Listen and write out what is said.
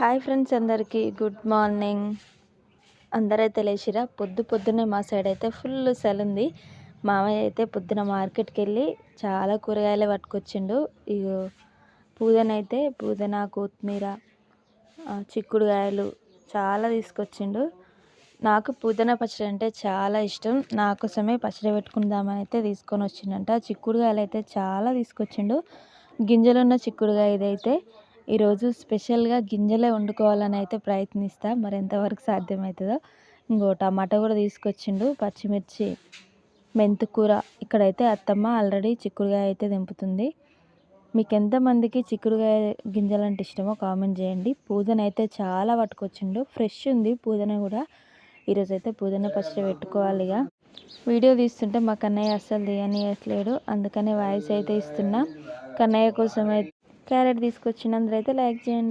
Hi friends, అందరికీ good morning. అందరైతే లేచిరా. పొద్దున్నే మా సైడ్ అయితే ఫుల్ చలి ఉంది. మామయ్య అయితే పొద్దున మార్కెట్కి వెళ్ళి చాలా కూరగాయలు పట్టుకొచ్చిండు. ఇగో పుదీనా, కొత్తిమీర, చిక్కుడుకాయలు చాలా తీసుకొచ్చిండు. నాకు పుదీనా పచ్చడి అంటే చాలా ఇష్టం. నా కోసమే పచ్చడి పెట్టుకుందామని అయితే తీసుకొని వచ్చిండంట. చిక్కుడుకాయలు అయితే చాలా తీసుకొచ్చిండు. గింజలున్న చిక్కుడుకాయ ఇదైతే ఈరోజు స్పెషల్గా గింజలే వండుకోవాలని అయితే ప్రయత్నిస్తా. మరి ఎంతవరకు సాధ్యమవుతుందో. ఇంకో టమాటా కూడా తీసుకొచ్చిండు, పచ్చిమిర్చి, మెంతికూర. ఇక్కడైతే అత్తమ్మ ఆల్రెడీ చిక్కుడుకాయ అయితే దింపుతుంది. మీకు ఎంతమందికి చిక్కుడుకాయ గింజలు అంటే ఇష్టమో కామెంట్ చేయండి. పుదీనా అయితే చాలా పట్టుకొచ్చిండు, ఫ్రెష్ ఉంది పుదీనా కూడా. ఈరోజు అయితే పుదీనా పచ్చడి పెట్టుకోవాలి. ఇక వీడియో తీస్తుంటే మా కన్నయ్య అస్సలు తీయనియట్లేడు, అందుకనే వాయిస్ అయితే ఇస్తున్నా. కన్నయ్య కోసం అయితే క్యారెట్ తీసుకొచ్చిన, అందరూ అయితే లైక్ చేయండి.